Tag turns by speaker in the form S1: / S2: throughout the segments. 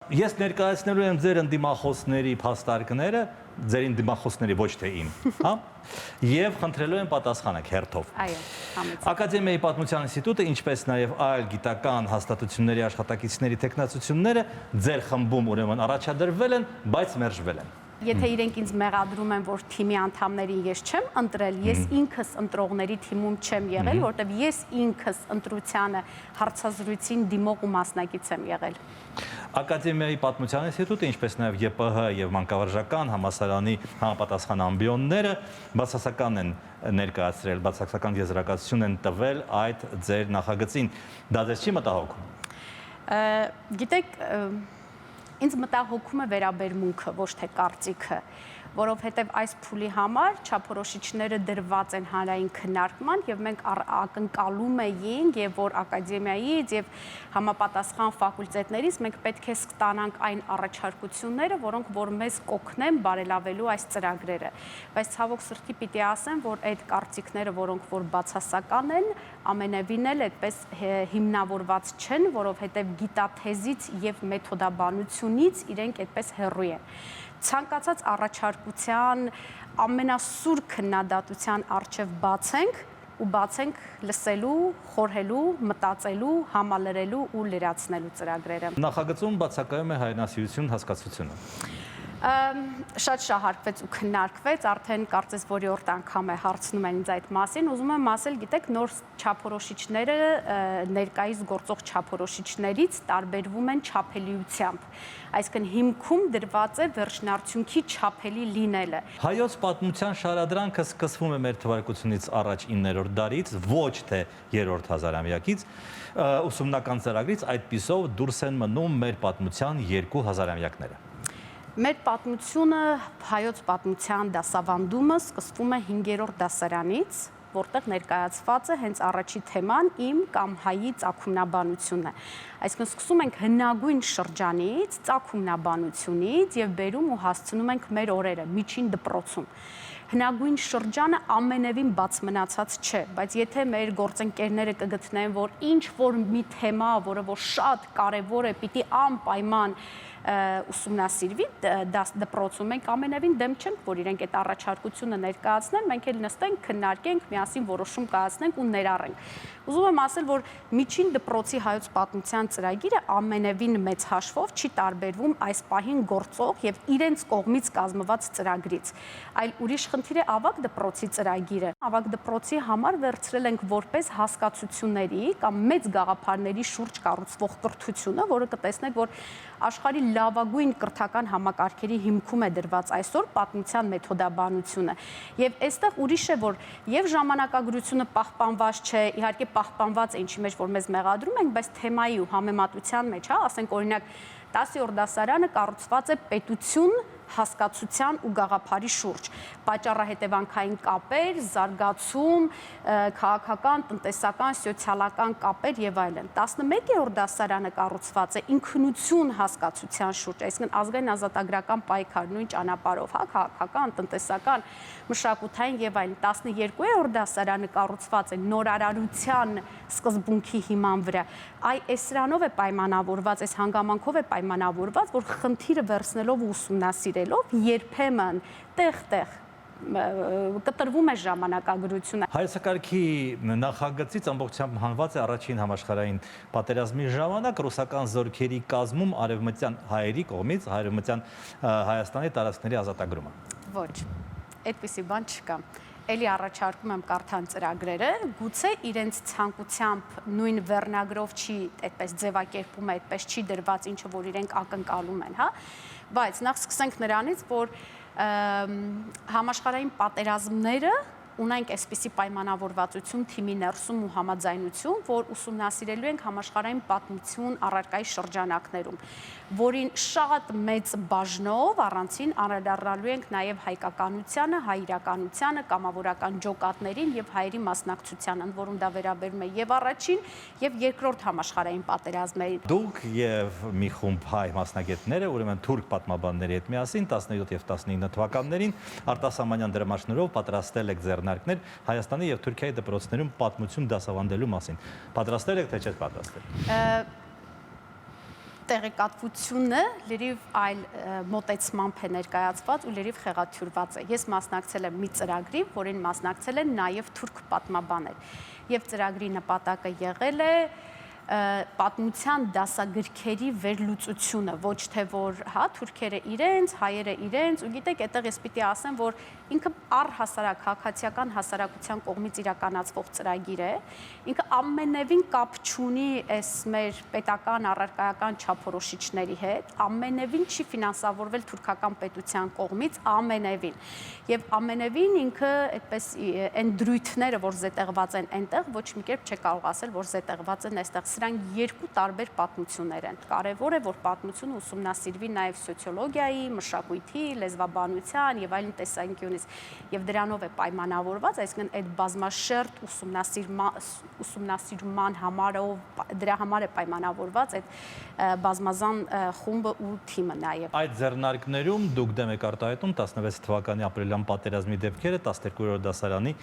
S1: Ես ներկայացնելու եմ ձեր ընդդիմախոսների փաստարկները, ձերին դիմախոսների ոչ թե իմ, հա? Եվ խնդրելու եմ պատասխանեք հերթով։
S2: Այո, համեցեք։
S1: Ակադեմիայի պատմության ինստիտուտը, ինչպես նաև այլ գիտական հաստատությունների աշխատակիցների տեխնացությունները ձեր խմբում ուրեմն առաջադրվել են, բայց մերժվել են։
S2: Եթե իրենք ինձ մեղադրում են, որ թիմի անդամներին ես չեմ ընտրել, ես ինքս ընտրողների թիմում չեմ եղել, որտեղ ես ինքս ընտրությանը հարցազրույցին դիմող ու մասնակից եմ եղել։
S1: Ակադեմիայի պատմության ինստիտուտը, ինչպես նաև ԵՊՀ եւ Մանկավարժական համալսարանի համապատասխան ամբիոնները բացասական են ներկայացրել, բացասական եզրակացություն են տվել այդ ձեր նախագծին։ Դա ձեզ չի մտահոգում։
S2: Գիտեք, ինձ մտահոգում է վերաբերմունքը, ոչ թե կարծիքը, որովհետև այս փուլի համար չափորոշիչները դրված են հանրային քննարկման եւ մենք ակնկալում էինք եւ որ ակադեմիայից եւ համապատասխան ֆակուլտետներից մենք պետք է ստանանք այն առաջարկությունները, որոնք որ մեզ կօգնեն բարելավելու այս ծրագրերը, բայց ցավոք սրտի պիտի ասեմ, որ այդ կարծիքները, որոնք որ բացասական են, ամենևին էլ այդպես հիմնավորված չեն, որովհետև գիտաթեզից եւ մեթոդաբանությունից իրենք այդպես հեռու են։ Ցանկացած առաջարկության ամենասուր քննադատության առջև բացենք ու բացենք լսելու, խորհելու, մտածելու, համալրելու ու լրացնելու ծրագրերը։
S1: Նախագծում բացակայում է հայրենասիրություն հասկացությունը։
S2: Շատ շահարկվեց ու քննարկվեց, արդեն կարծես որիորդ անգամ է հարցնում են ինձ այդ մասին, ուզում եմ ասել, գիտեք, նոր չափորոշիչները ներկայիս գործող չափորոշիչներից տարբերվում են չափելիությամբ, այսինքն հիմքում դրված է վերջնարդյունքի չափելի լինելը։
S1: Հայոց պատմության շարադրանքը սկսվում է մեր թվարկությունից առաջ 9-րդ դարից, ոչ թե 3-րդ հազարամյակից, ուսումնական ծրագրից այդպիսով դուրս են մնում մեր պատմության 2 հազարամյակները։
S2: Մեր պատմությունը, հայոց պատմության դասավանդումը սկսվում է 5-րդ դասարանից, որտեղ ներկայացված է հենց առաջի թեման իմ կամ հայի ծագումնաբանությունն է։ Այսինքն սկսում ենք հնագույն շրջանից, ծագումնաբանությունից եւ բերում ու հասցնում ենք մեր օրերը, միջին դպրոցում։ Հնագույն շրջանը ամենևին բաց մնացած չէ, բայց եթե մեր գործընկերները կգտնեն, որ ինչ որ մի թեմա, որը որ շատ կարևոր է, պիտի անպայման ուսումնասիրվի դպրոցում, մենք ամենևին դեմ չենք, որ իրենք այդ առաջարկությունը ներկայացնեն, մենք էլ նստենք, քննարկենք, միասին որոշում կայացնենք ու ներառենք։ Ուզում եմ ասել, որ միջին դպրոցի հայոց պատմության ծրագիրը ամենևին մեծ հաշվով չի տարբերվում այս պահին գործող եւ իրենց կողմից կազմված ծրագրից, այլ ուրիշ խնդիր է ավագ դպրոցի ծրագիրը։ Ավագ դպրոցի համար վերցրել ենք որպես հասկացությունների կամ մեծ գաղափարների շուրջ կառուցվող կրթությունը, որը կտեսնեք, որ աշխարհի լավագույն կրթական համակարգերի հիմքում է դրված այսօր պատմության մեթոդաբանությունը։ Եվ այստեղ ուրիշ է, որ եւ ժամանակագրությունը պահպանված չէ, իհարկե պահպանված է, ինչի մեջ որ մեզ մեղադրում ենք, բայց թեմայի ու համեմատության մեջ, հա, ասենք օրինակ 10-րդ դասարանը կառուցված է պետություն հասկացության ու գաղափարի շուրջ, պատճառահետևանքային կապեր, զարգացում, քաղաքական, տնտեսական, սոցիալական կապեր եւ այլն։ 11-րդ դասարանը կառուցված է ինքնություն հասկացության շուրջ, այսինքն ազգային ազատագրական պայքար նույն ճանապարհով, հա, քաղաքական, տնտեսական, մշակութային եւ այլն։ 12-րդ դասարանը կառուցված է նորարարության սկզբունքի հիման վրա։ Այս սրանով է պայմանավորված, այս հանգամանքով է պայմանավորված, որ խնդիրը վերցնելով ու ուսումնասիրելով երբեմն տեղ-տեղ կտրվում է ժամանակագրությունը։
S1: Հայեցակարգի նախագծից ամբողջությամբ հանված է առաջին համաշխարհային պատերազմի ժամանակ ռուսական զորքերի կազմում արևմտյան հայերի կողմից արևմտյան Հայաստանի տարածքների ազատագրումը։
S2: Ոչ, այդպիսի բան չկա։ Էլի առաջարկում եմ կարդան ծրագրերը, գուցե իրենց ցանկությամբ նույն վերնագրով չի այդպես ձևակերպում է, այդպես չի դրված, ինչը որ իրենք ակնկալում են, հա, բայց նախ սկսենք նրանից, որ համաշխարհային պատերազմները ունենք այսպիսի պայմանավորվածություն թիմի ներսում ու համաձայնություն, որ ուսումնասիրելու ենք համաշխարհային պատմություն առարկայի շրջանակներում, որին շատ մեծ բաժնով առանցին անդրադառնալու ենք նաև հայկականությանը, հայրականությանը, կամավորական ջոկատներին եւ հայերի մասնակցությանը, ընդ որում դա վերաբերում է եւ առաջին եւ երկրորդ համաշխարհային պատերազմներին։
S1: Դուք եւ մի խումբ հայ մասնագետները, ուրեմն թուրք պատմաբանների հետ միասին 17 եւ 19 թվականներին արտասահմանյան դրամաշնորհով պատրաստել եք ձեռնարկներ Հայաստանի եւ Թուրքիայի դպրոցներում պատմություն դասավանդելու մասին։ Պատրաստել եք թե չեք պատրաստել։
S2: տեղեկատվությունը լրիվ այլ մոտեցմամբ է ներկայացված ու լրիվ խեղաթյուրված է։ Ես մասնակցել եմ մի ծրագրի, որին մասնակցել են նաև թուրք պատմաբաններ։ Եվ ծրագրի նպատակը եղել է պատմության դասագրքերի վերլուծությունը, ոչ թե որ հա թուրքերը իրենց, հայերը իրենց, ու գիտեք, այդտեղ ես պիտի ասեմ, որ ինքը առհասարակ քաղաքացիական հասարակության կողմից իրականացվող ծրագիր է, ինքը ամենևին կապ չունի այս մեր պետական առարկայական չափորոշիչների հետ, ամենևին չի ֆինանսավորվել թուրքական պետության կողմից, ամենևին։ Եվ ամենևին ինքը այդպես այն դրույթները, որ զետեղված են այնտեղ, ոչ մի կերպ չի կարող ասել, որ զետեղված են այստեղ։ Սրանք երկու տարբեր պատմություններ են։ Կարևոր է, որ պատմությունը ուսումնասիրվի նաև սոցիոլոգիայի, մշակույթի, լեզվաբանության եւ այլն տեսանկյունից։ Եվ դրանով է պայմանավորված, այսինքն այդ բազմաշերտ ուսումնասիրման համարով դրա համար է պայմանավորված այդ բազմազան խումբը ու թիմը նաև։
S1: Այդ ձեռնարկներում դուք դեմ եք արտահայտում 16 թվականի ապրիլյան պատերազմի դեպքերը 12-րդ դասարանի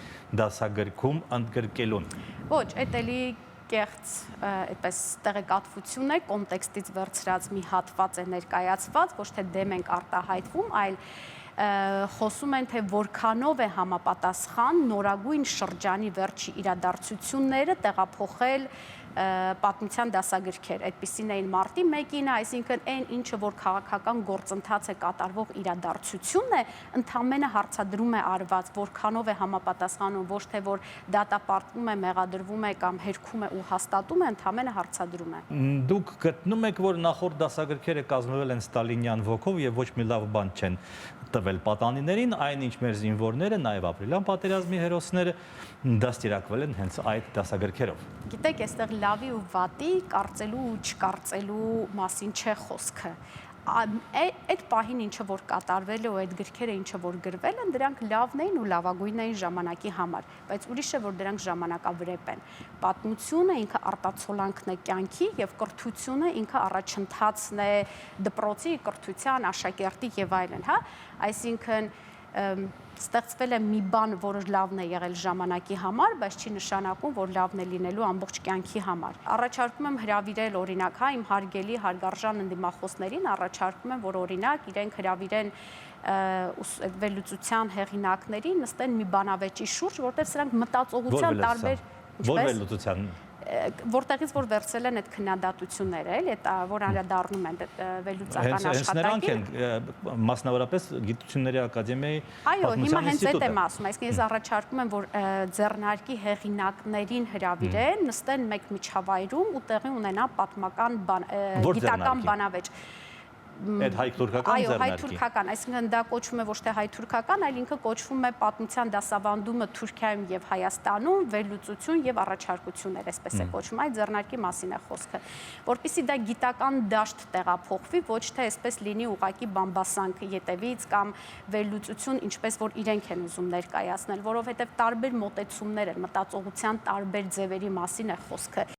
S1: դասագրքում ընդգրկելուն։
S2: Ոչ, այդ էլի կեղծ այդպես տեղեկատվություն է, կոնտեքստից վերցրած մի հատված է ներկայացված, ոչ թե դեմ ենք արտահայտվում, այլ խոսում են, թե որքանով է համապատասխան նորագույն շրջանի վերջի իրադարձությունները տեղափոխել պատմության դասագրքեր, այդպիսին էին մարտի 1-ին, այսինքն այն ինչը որ քաղաքական գործընթաց է կատարվող իրադարձությունն է, ընդամենը հարցադրում է արված, որքանով է համապատասխանում, ոչ թե որ դատապարտվում է, մեղադրվում է կամ հերքում է ու հաստատում է, ընդամենը հարցադրում է։
S1: Դուք գտնում եք, որ նախորդ դասագրքերը կազմվել են ստալինյան ոգով եւ ոչ մի լավ բան չեն տվել պատանիներին, այնինչ մեր զինվորները, նաև ապրիլյան պատերազմի հերոսները դաստիարակվել են հենց այդ դասագրքերով։
S2: Գիտեք, այստեղ լավի ու վատի կարծելու ու չկարծելու մասին չէ խոսքը։ Այդ պահին ինչը որ կատարվել է ու այդ գրքերը ինչը որ գրվել են, դրանք լավն էին ու լավագույնն էին ժամանակի համար, բայց ուրիշ է որ դրանք ժամանակավրեպ են։ Պատմությունը ինքը արտացոլանքն է կյանքի եւ կրթությունը ինքը առաջընթացն է դպրոցի կրթության, աշակերտի եւ այլն, հա, այսինքն ստեղծվել է մի բան, որը լավն է եղել ժամանակի համար, բայց չի նշանակում, որ լավն է լինելու ամբողջ կյանքի համար։ Առաջարկում եմ հրավիրել օրինակ, հա, իմ հարգելի հարգարժան ընդդիմախոսներին առաջարկում եմ, որ օրինակ իրենք հրավիրեն վերլուծության հեղինակների նստեն մի բանավեճի շուրջ, որտեղ սրանք մտածողության տարբեր
S1: Որ վերլուծության
S2: որտեղից որ վերցել են այդ քննադատությունները, էլի, որ անդրադառնում են վերլուծական աշխատանքին։
S1: Հենց նրանք են մասնավորապես Գիտությունների ակադեմիայի
S2: Այո, հիմա հենց այդ եմ ասում, այսինքն ես առաջարկում եմ, որ ձեռնարկի հեղինակներին հրավիրեն, նստեն մեկ միջավայրում ու տեղի ունենա պատմական գիտական բանավեճ։
S1: Այդ հայ-թուրքական
S2: Այո,
S1: ձեռնարկի։
S2: հայ-թուրքական, այսինքն դա կոչվում է ոչ թե հայ-թուրքական, այլ ինքը կոչվում է պատմության դասավանդումը Թուրքիայում եւ Հայաստանում, վերլուծություն եւ առաջարկություններ, այսպես է կոչվում, այդ ձեռնարկի մասին է խոսքը, որպեսզի դա գիտական դաշտ տեղափոխվի, ոչ թե այսպես լինի ուղակի բամբասանք ետևից կամ վերլուծություն, ինչպես որ իրենք են ուզում ներկայացնել, որովհետեւ տարբեր մոտեցումներ են, մտածողության տարբեր ձևերի մասին է խոսքը։